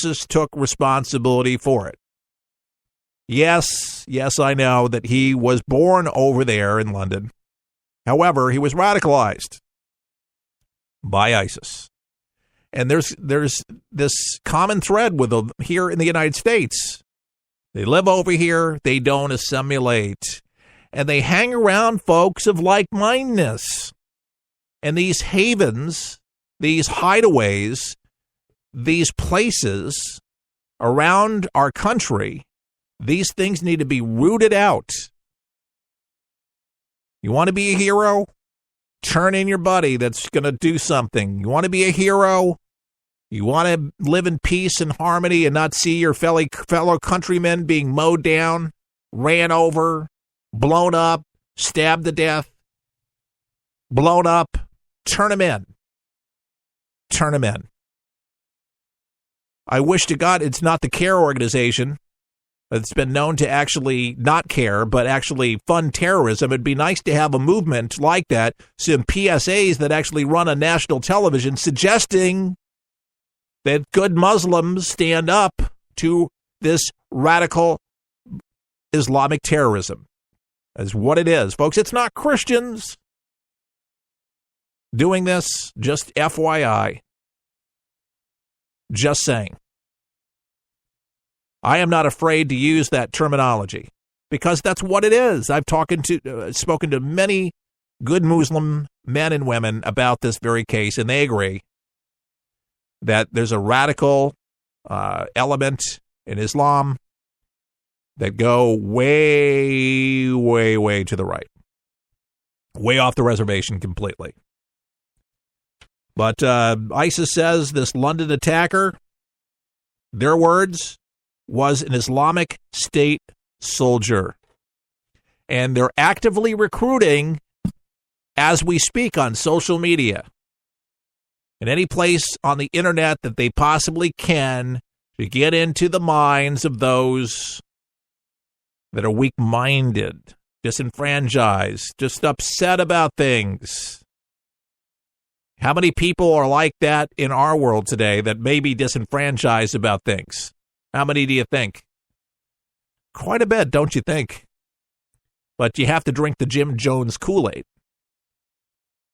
ISIS took responsibility for it. Yes, I know that he was born over there in London. However, he was radicalized by ISIS. And there's this common thread with them here in the United States. They live over here, they don't assimilate, and they hang around folks of like-mindedness. And these havens, these hideaways, these places around our country, these things need to be rooted out. You want to be a hero? Turn in your buddy that's going to do something. You want to be a hero? You want to live in peace and harmony and not see your fellow countrymen being mowed down, ran over, blown up, stabbed to death, blown up? Turn them in. Turn them in. I wish to God it's not the CARE organization. It's been known to actually not care, but actually fund terrorism. It'd be nice to have a movement like that, some PSAs that actually run on national television suggesting that good Muslims stand up to this radical Islamic terrorism. That's what it is, folks. It's not Christians doing this, just FYI. Just saying. I am not afraid to use that terminology because that's what it is. I've spoken to many good Muslim men and women about this very case, and they agree that there's a radical element in Islam that go way, way, way to the right, way off the reservation completely. But ISIS says this London attacker, their words, was an Islamic State soldier. And they're actively recruiting as we speak on social media and any place on the internet that they possibly can to get into the minds of those that are weak-minded, disenfranchised, just upset about things. How many people are like that in our world today that may be disenfranchised about things? How many do you think? Quite a bit, don't you think? But you have to drink the Jim Jones Kool-Aid.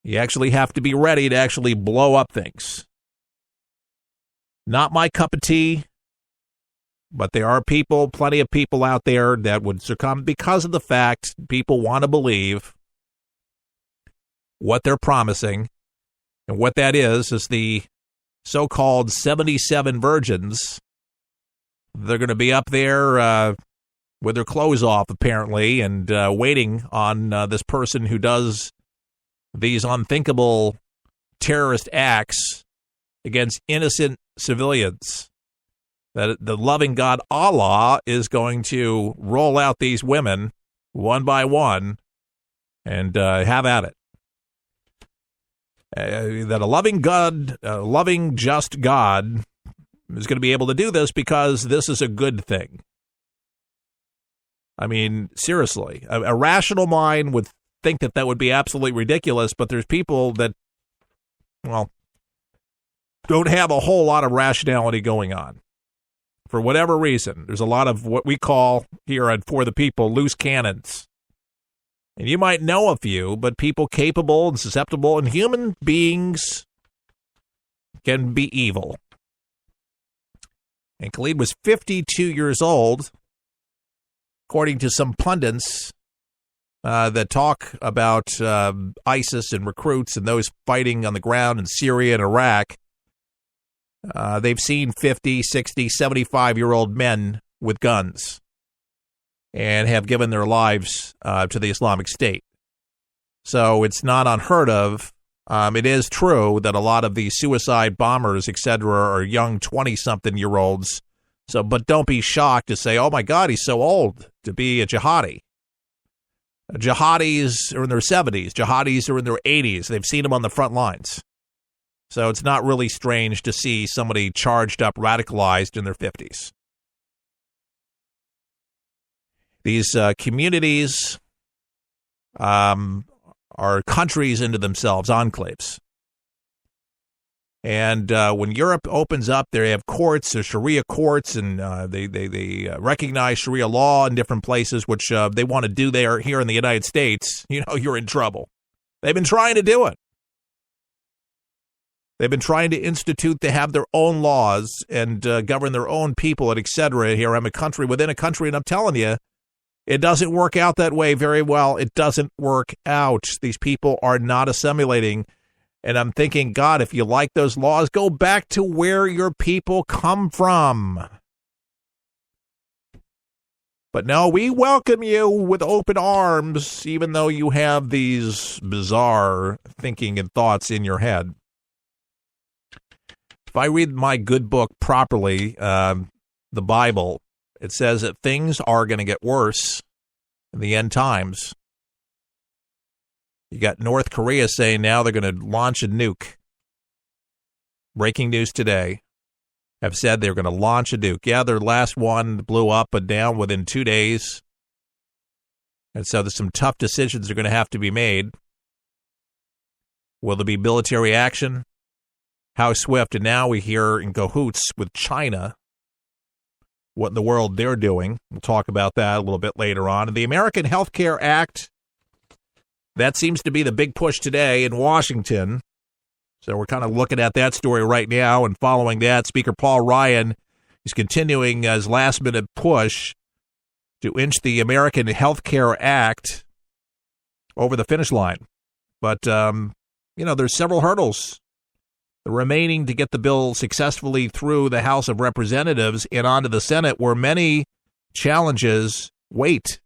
You actually have to be ready to actually blow up things. Not my cup of tea, but there are people, plenty of people out there that would succumb because of the fact people want to believe what they're promising. And what that is the so-called 77 virgins. They're going to be up there with their clothes off, apparently, and waiting on this person who does these unthinkable terrorist acts against innocent civilians. That the loving God Allah is going to roll out these women one by one and have at it. That a loving God, a loving, just God is going to be able to do this because this is a good thing. I mean, seriously, a rational mind would think that would be absolutely ridiculous, but there's people that, well, don't have a whole lot of rationality going on. For whatever reason, there's a lot of what we call here on For the People, loose cannons. And you might know a few, but people capable and susceptible and human beings can be evil. And Khalid was 52 years old, according to some pundits that talk about ISIS and recruits and those fighting on the ground in Syria and Iraq. They've seen 50, 60, 75-year-old men with guns and have given their lives to the Islamic State. So it's not unheard of. It is true that a lot of the suicide bombers, etc., are young 20-something-year-olds. So, but don't be shocked to say, oh, my God, he's so old to be a jihadi. Jihadis are in their 70s. Jihadis are in their 80s. They've seen them on the front lines. So it's not really strange to see somebody charged up, radicalized in their 50s. These communities are countries into themselves, enclaves. And when Europe opens up, they have courts, Sharia courts, and they recognize Sharia law in different places, which they want to do here in the United States. You're in trouble. They've been trying to do it. They've been trying to institute to have their own laws and govern their own people and et cetera. Here I'm a country within a country, and I'm telling you, it doesn't work out that way very well. It doesn't work out. These people are not assimilating. And I'm thinking, God, if you like those laws, go back to where your people come from. But no, we welcome you with open arms, even though you have these bizarre thinking and thoughts in your head. If I read my good book properly, the Bible, it says that things are going to get worse in the end times. You got North Korea saying now they're going to launch a nuke. Breaking news today. Have said they're going to launch a nuke. Yeah, their last one blew up and down within 2 days. And so there's some tough decisions that are going to have to be made. Will there be military action? How swift? And now we hear in cahoots with China what in the world they're doing. We'll talk about that a little bit later on. And the American Health Care Act, that seems to be the big push today in Washington. So we're kind of looking at that story right now, and following that, Speaker Paul Ryan is continuing his last-minute push to inch the American Health Care Act over the finish line. But, there's several hurdles remaining to get the bill successfully through the House of Representatives and onto the Senate, where many challenges wait.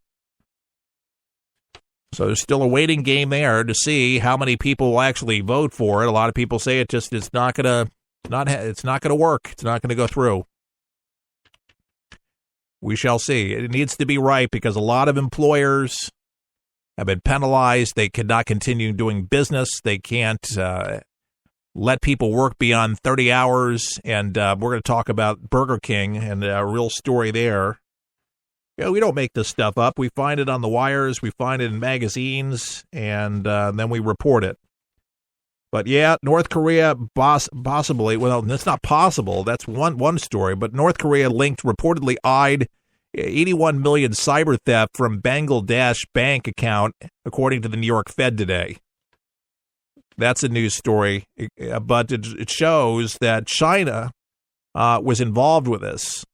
So there's still a waiting game there to see how many people will actually vote for it. A lot of people say it's not gonna work. It's not gonna go through. We shall see. It needs to be right because a lot of employers have been penalized. They cannot continue doing business. They can't let people work beyond 30 hours. And we're going to talk about Burger King and a real story there. We don't make this stuff up. We find it on the wires. We find it in magazines, and then we report it. But, yeah, North Korea possibly, well, that's not possible. That's one story. But North Korea reportedly eyed 81 million cyber theft from Bangladesh bank account, according to the New York Fed today. That's a news story. But it shows that China was involved with this.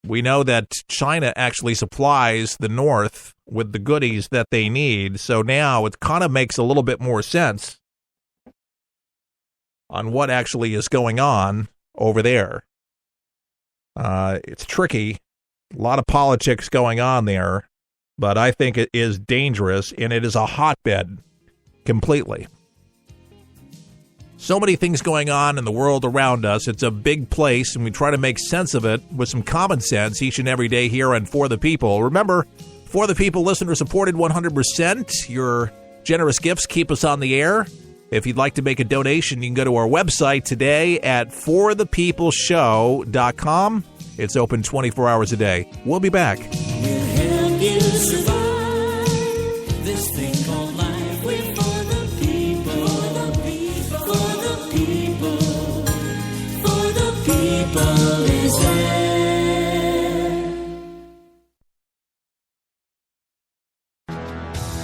We know that China actually supplies the North with the goodies that they need. So now it kind of makes a little bit more sense on what actually is going on over there. It's tricky. A lot of politics going on there. But I think it is dangerous, and it is a hotbed completely. So many things going on in the world around us. It's a big place, and we try to make sense of it with some common sense each and every day here on For the People. Remember, For the People listener supported 100%. Your generous gifts keep us on the air. If you'd like to make a donation, you can go to our website today at forthepeopleshow.com. It's open 24 hours a day. We'll be back. We'll help you survive this thing called life. We're for the people, for the people, for the people is there.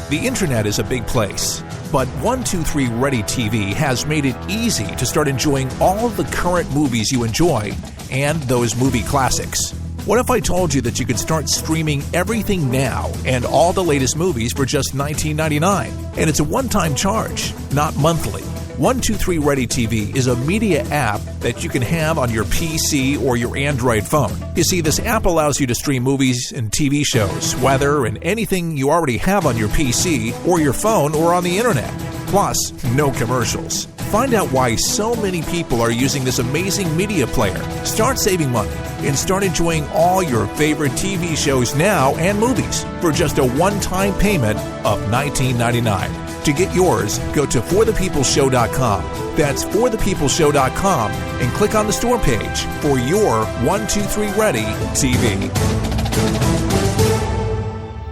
The internet is a big place, but 123 Ready TV has made it easy to start enjoying all of the current movies you enjoy and those movie classics. What if I told you that you could start streaming everything now and all the latest movies for just $19.99? And it's a one-time charge, not monthly. 123 Ready TV is a media app that you can have on your PC or your Android phone. You see, this app allows you to stream movies and TV shows, weather, and anything you already have on your PC or your phone or on the internet. Plus, no commercials. Find out why so many people are using this amazing media player. Start saving money and start enjoying all your favorite TV shows now and movies for just a one-time payment of $19.99. To get yours, go to forthepeopleshow.com. That's forthepeopleshow.com and click on the store page for your 123 Ready TV.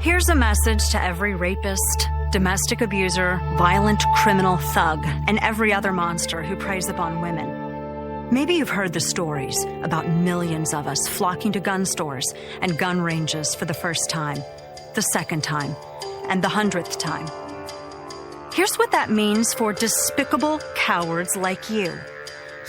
Here's a message to every rapist, domestic abuser, violent criminal thug, and every other monster who preys upon women. Maybe you've heard the stories about millions of us flocking to gun stores and gun ranges for the first time, the second time, and the 100th time. Here's what that means for despicable cowards like you.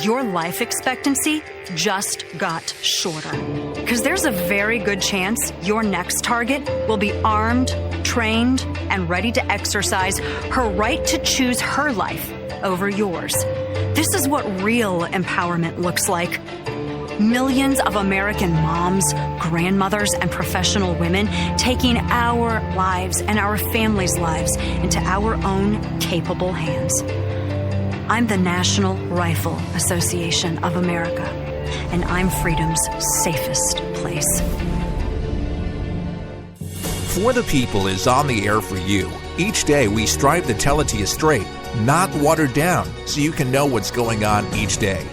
Your life expectancy just got shorter. Because there's a very good chance your next target will be armed, trained, and ready to exercise her right to choose her life over yours. This is what real empowerment looks like. Millions of American moms, grandmothers, and professional women taking our lives and our families' lives into our own capable hands. I'm the National Rifle Association of America, and I'm freedom's safest place. For the People is on the air for you. Each day we strive to tell it to you straight, not watered down, so you can know what's going on each day.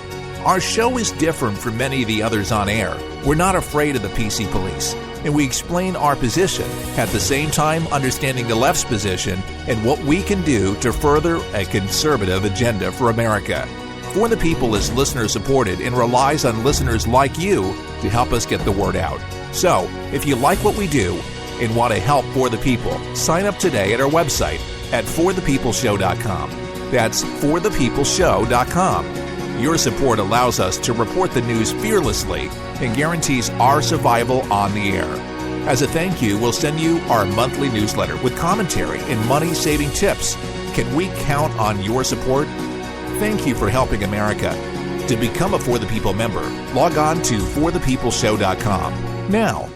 Our show is different from many of the others on air. We're not afraid of the PC police, and we explain our position, at the same time understanding the left's position and what we can do to further a conservative agenda for America. For the People is listener-supported and relies on listeners like you to help us get the word out. So, if you like what we do and want to help For the People, sign up today at our website at forthepeopleshow.com. That's forthepeopleshow.com. Your support allows us to report the news fearlessly and guarantees our survival on the air. As a thank you, we'll send you our monthly newsletter with commentary and money-saving tips. Can we count on your support? Thank you for helping America. To become a For the People member, log on to forthepeopleshow.com. Now,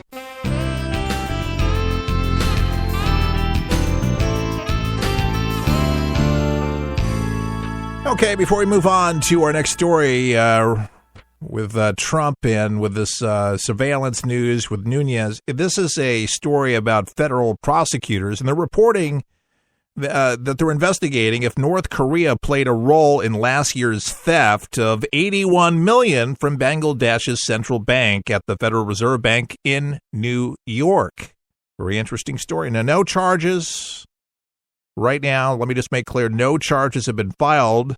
okay, before we move on to our next story with Trump and with this surveillance news with Nunes, this is a story about federal prosecutors, and they're reporting that they're investigating if North Korea played a role in last year's theft of $81 million from Bangladesh's central bank at the Federal Reserve Bank in New York. Very interesting story. Now, no charges. Right now, let me just make clear, no charges have been filed.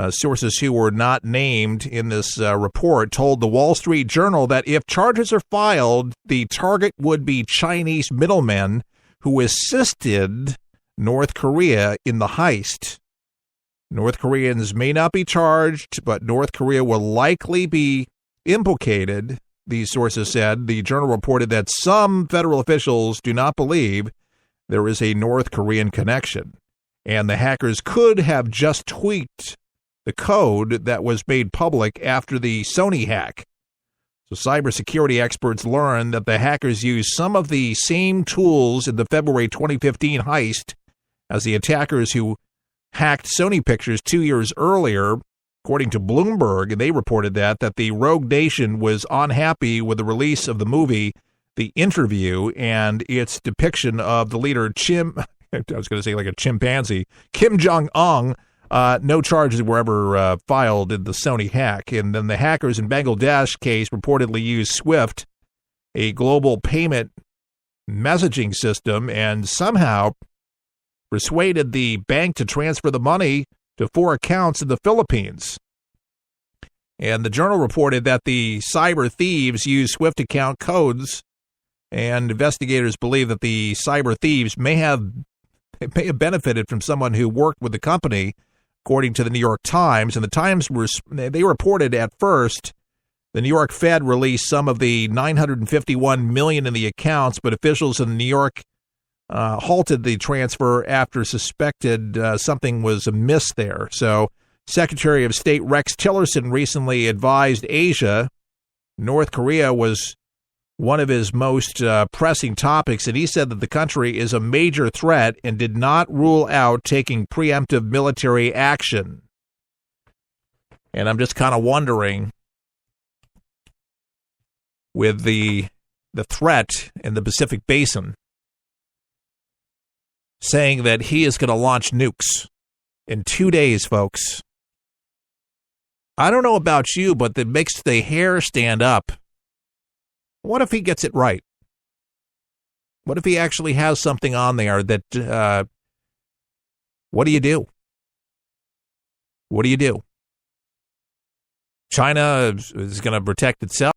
Sources who were not named in this report told the Wall Street Journal that if charges are filed, the target would be Chinese middlemen who assisted North Korea in the heist. North Koreans may not be charged, but North Korea will likely be implicated, these sources said. The Journal reported that some federal officials do not believe there is a North Korean connection, and the hackers could have just tweaked the code that was made public after the Sony hack. So cybersecurity experts learned that the hackers used some of the same tools in the February 2015 heist as the attackers who hacked Sony Pictures 2 years earlier. According to Bloomberg, they reported that the rogue nation was unhappy with the release of the movie The Interview and its depiction of the leader I was going to say like a chimpanzee, Kim Jong-un. No charges were ever filed in the Sony hack. And then the hackers in Bangladesh case reportedly used SWIFT, a global payment messaging system, and somehow persuaded the bank to transfer the money to 4 accounts in the Philippines. And the Journal reported that the cyber thieves used SWIFT account codes, and investigators believe that the cyber thieves may have benefited from someone who worked with the company, according to the New York Times. And the Times they reported at first the New York Fed released some of the $951 million in the accounts, but officials in New York halted the transfer after suspected something was amiss there. So Secretary of State Rex Tillerson recently advised Asia North Korea was one of his most pressing topics, and he said that the country is a major threat and did not rule out taking preemptive military action. And I'm just kind of wondering, with the threat in the Pacific Basin, saying that he is going to launch nukes in 2 days, folks. I don't know about you, but that makes the hair stand up. What if he gets it right? What if he actually has something on there that What do you do? What do you do? China is going to protect itself.